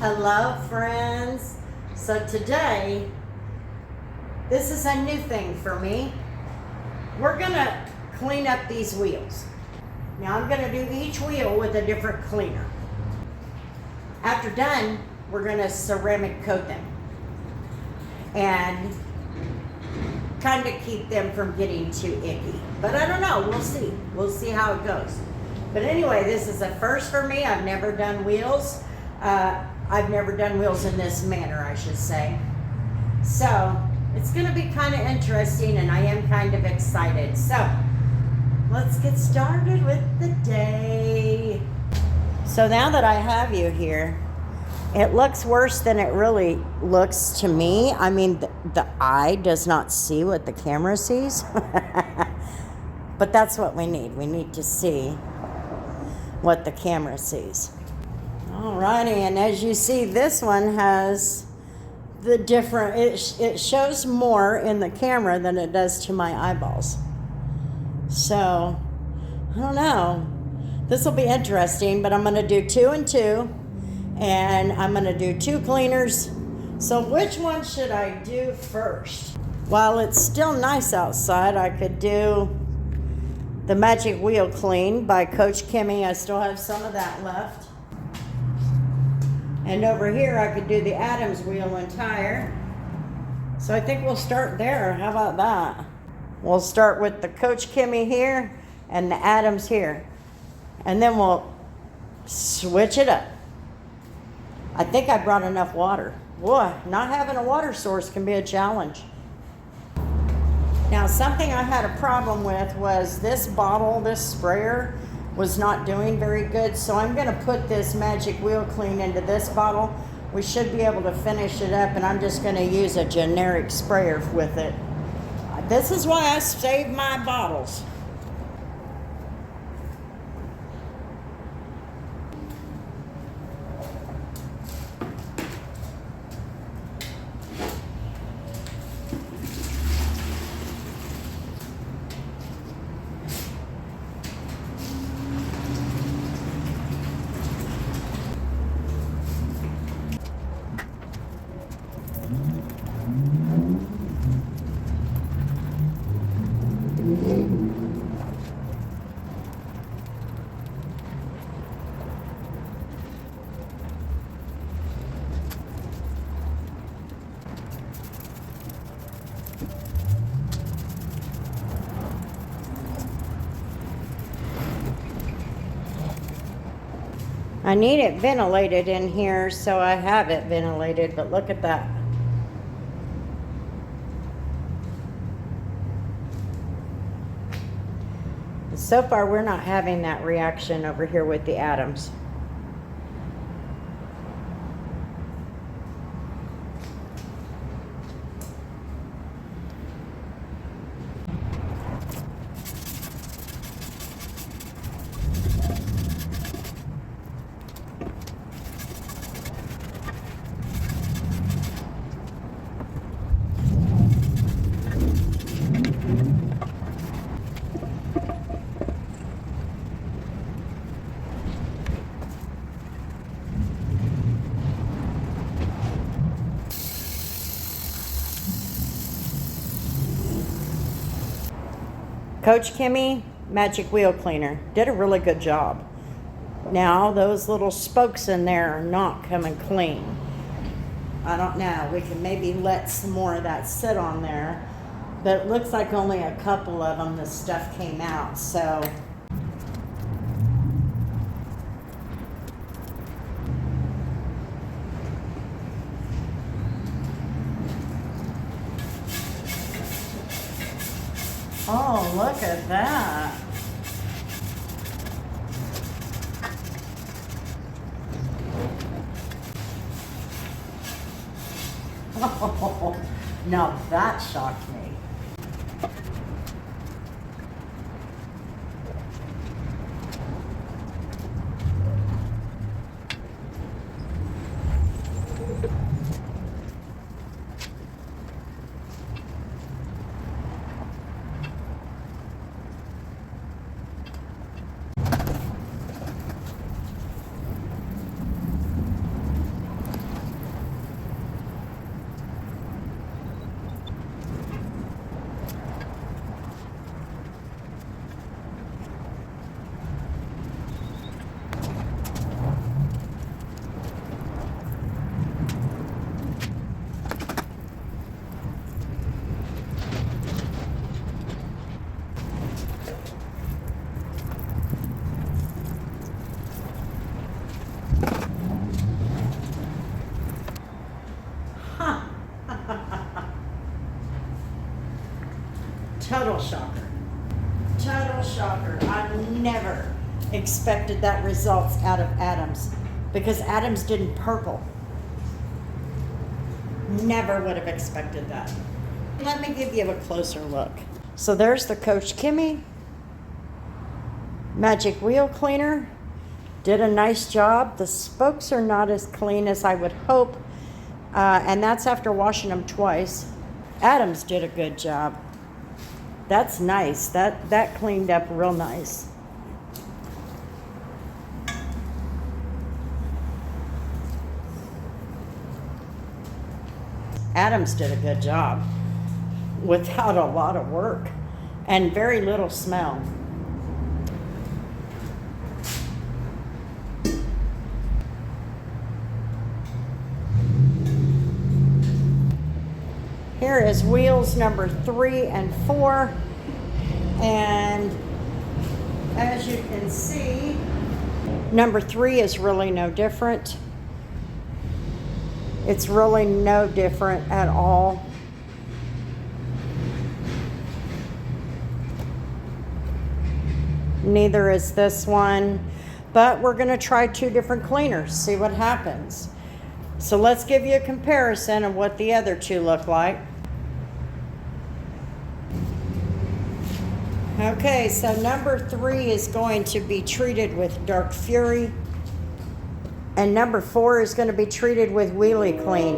Hello, friends. So today, this is a new thing for me. We're gonna clean up these wheels. Now I'm gonna do each wheel with a different cleaner. After done, we're gonna ceramic coat them and kind of keep them from getting too icky. But I don't know, we'll see. We'll see how it goes. But anyway, this is a first for me. I've never done wheels. I've never done wheels in this manner, I should say. So it's gonna be kind of interesting and I am kind of excited. So let's get started with the day. So now that I have you here, it looks worse than it really looks to me. I mean, the eye does not see what the camera sees. But that's what we need. We need to see what the camera sees. Alrighty, and as you see, this one has the different, it shows more in the camera than it does to my eyeballs. So, I don't know. This will be interesting, but I'm going to do 2 and 2, and I'm going to do 2 cleaners. So which one should I do first? While it's still nice outside, I could do the Magic Wheel Clean by Coach Kimmy. I still have some of that left. And over here, I could do the Adams Wheel and Tire. So I think we'll start there. How about that? We'll start with the Coach Kimmy here and the Adams here. And then we'll switch it up. I think I brought enough water. Boy, not having a water source can be a challenge. Now, something I had a problem with was this bottle, this sprayer, was not doing very good, so I'm going to put this Magic Wheel Clean into this bottle. We should be able to finish it up, and I'm just going to use a generic sprayer with it. This is why I save my bottles. I need it ventilated in here, so I have it ventilated, but look at that. So far, we're not having that reaction over here with the Adams. Coach Kimmy, Magic Wheel Cleaner, did a really good job. Now, those little spokes in there are not coming clean. I don't know, we can maybe let some more of that sit on there, but it looks like only a couple of them, the stuff came out, so. Oh, look at that. Oh, now that shocked me. expected that results out of Adams, because Adams didn't purple. Never would have expected that. Let me give you a closer look. So there's the Coach Kimmy Magic Wheel Cleaner. Did a nice job. The spokes are not as clean as I would hope, and that's after washing them twice. Adams did a good job. That's nice. That cleaned up real nice. Adams did a good job without a lot of work and very little smell. Here is wheels number 3 and 4, and as you can see, number 3 is really no different. It's really no different at all. Neither is this one, but we're going to try 2 different cleaners, see what happens. So let's give you a comparison of what the other 2 look like. Okay, so number 3 is going to be treated with Dark Fury, and number 4 is going to be treated with Wheelie Clean.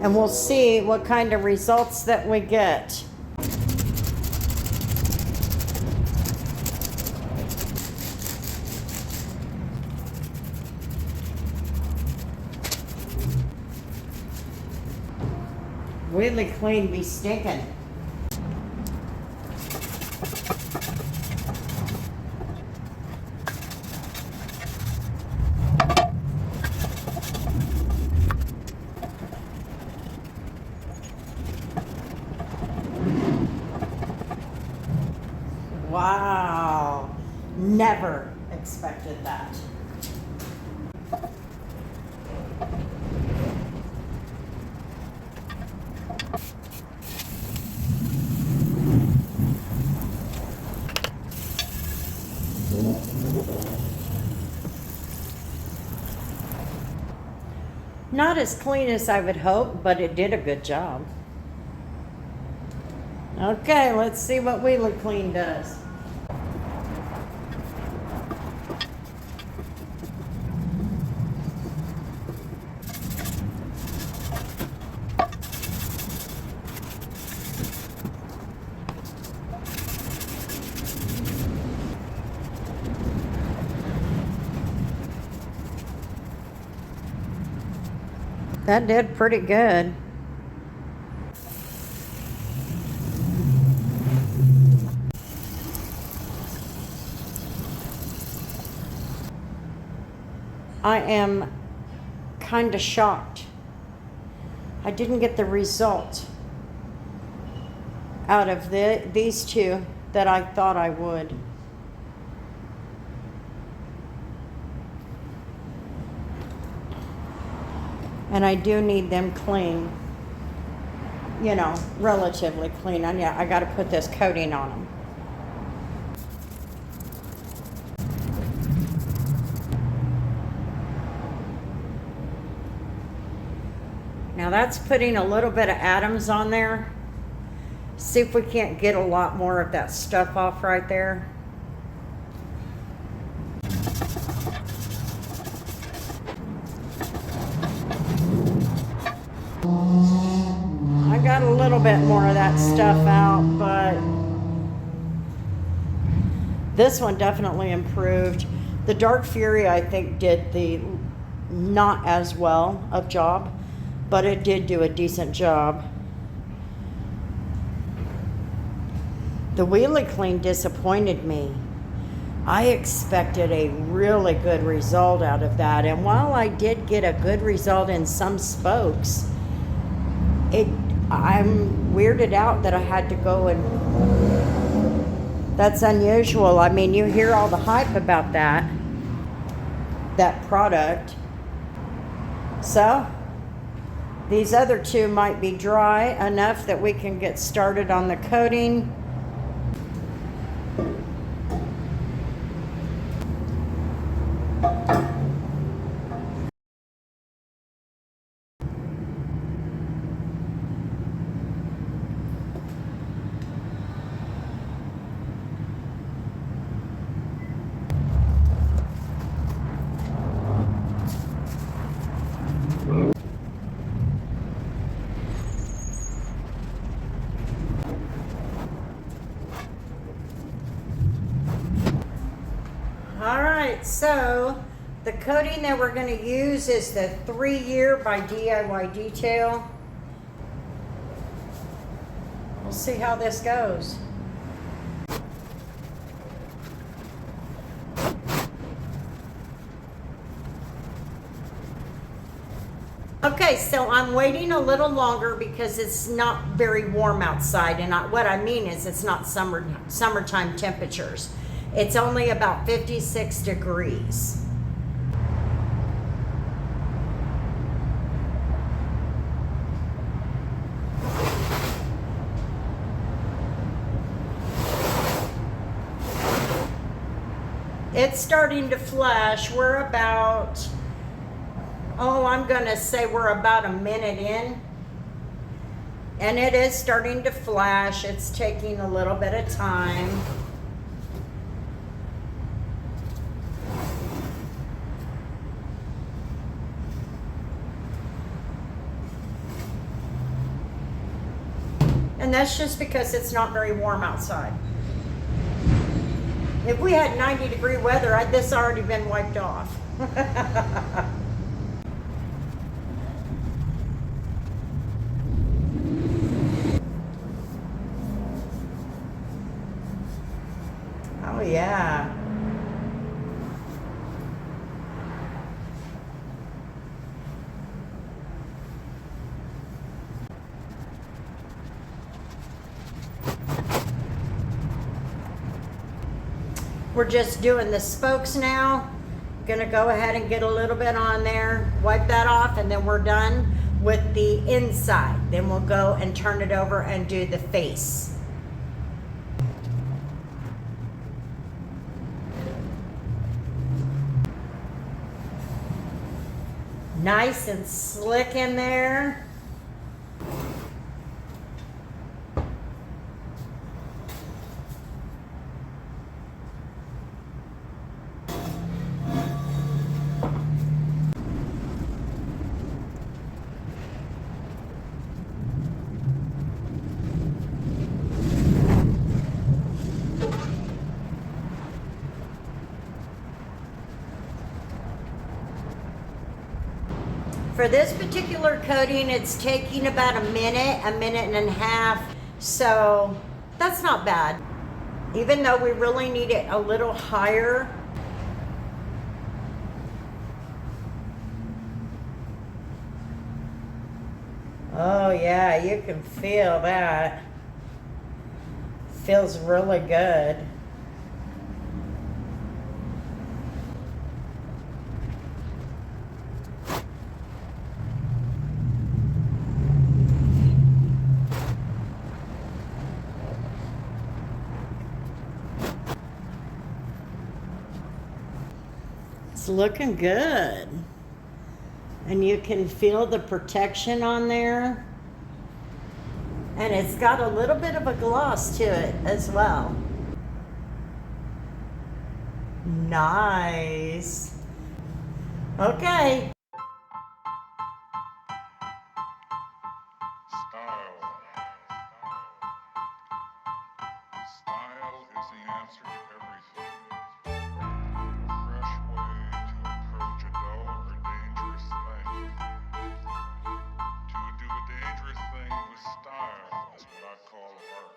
And we'll see what kind of results that we get. Wheelie Clean be stinking. Wow, never expected that. Not as clean as I would hope, but it did a good job. Okay, let's see what Wheelie Clean does. That did pretty good. I am kind of shocked. I didn't get the result out of these 2 that I thought I would. And I do need them clean, you know, relatively clean. I got to put this coating on them. Now that's putting a little bit of Adams on there. See if we can't get a lot more of that stuff off right there. I got a little bit more of that stuff out, but this one definitely improved. The Dark Fury, I think, did the not as well of job, but it did do a decent job. The Wheelie Clean disappointed me. I expected a really good result out of that, and while I did get a good result in some spokes, I'm weirded out that I had to go and... That's unusual. I mean, you hear all the hype about that product. So, these other 2 might be dry enough that we can get started on the coating. right, so the coating that we're going to use is the 3-year by DIY Detail. We'll see how this goes. Okay, so I'm waiting a little longer because it's not very warm outside, and what I mean is it's not summertime temperatures. It's only about 56 degrees. It's starting to flash. We're about, I'm gonna say we're about a minute in. And it is starting to flash. It's taking a little bit of time. And that's just because it's not very warm outside. If we had 90-degree weather, this already been wiped off. Oh yeah. We're just doing the spokes now. Gonna go ahead and get a little bit on there, wipe that off, and then we're done with the inside. Then we'll go and turn it over and do the face. Nice and slick in there. For this particular coating, it's taking about a minute and a half, so that's not bad. Even though we really need it a little higher. Oh yeah, you can feel that. Feels really good. It's looking good. And you can feel the protection on there. And it's got a little bit of a gloss to it as well. Nice. Okay. Style is the answer to everything. A fresh way to approach a dull or dangerous thing. To do a dangerous thing with style is what I call art.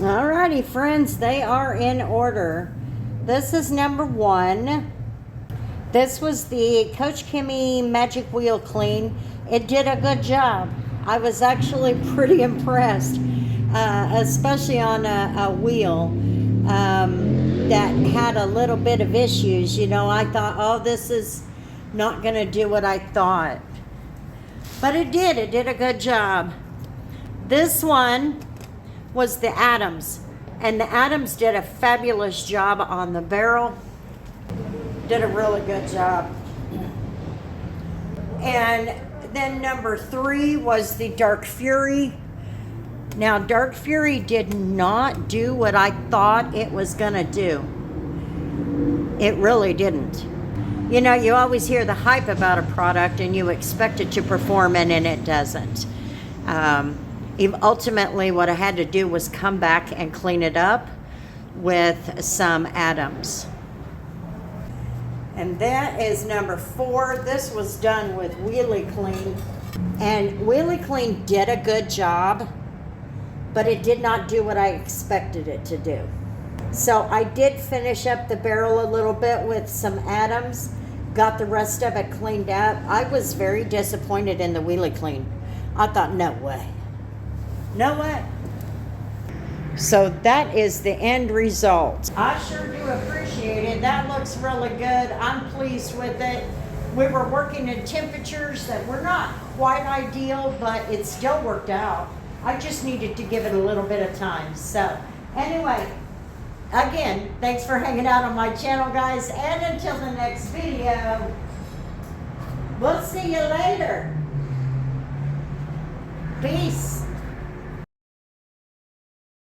Alrighty, friends, they are in order. This is number 1. This was the Coach Kimmy Magic Wheel Clean. It did a good job. I was actually pretty impressed, especially on a wheel that had a little bit of issues. You know, I thought, oh, this is not going to do what I thought. But it did. It did a good job. This one was the Adams. And the Adams did a fabulous job on the barrel. Did a really good job. And then number 3 was the Dark Fury. Now, Dark Fury did not do what I thought it was going to do. It really didn't. You know, you always hear the hype about a product and you expect it to perform, and it doesn't. Ultimately, what I had to do was come back and clean it up with some Adams. And that is number 4. This was done with Wheelie Clean. And Wheelie Clean did a good job, but it did not do what I expected it to do. So I did finish up the barrel a little bit with some Adams, got the rest of it cleaned up. I was very disappointed in the Wheelie Clean. I thought, no way. No way. So that is the end result. I sure do appreciate it. That looks really good. I'm pleased with it. We were working in temperatures that were not quite ideal, but it still worked out. I just needed to give it a little bit of time. So anyway, again, thanks for hanging out on my channel, guys. And until the next video, we'll see you later. Peace.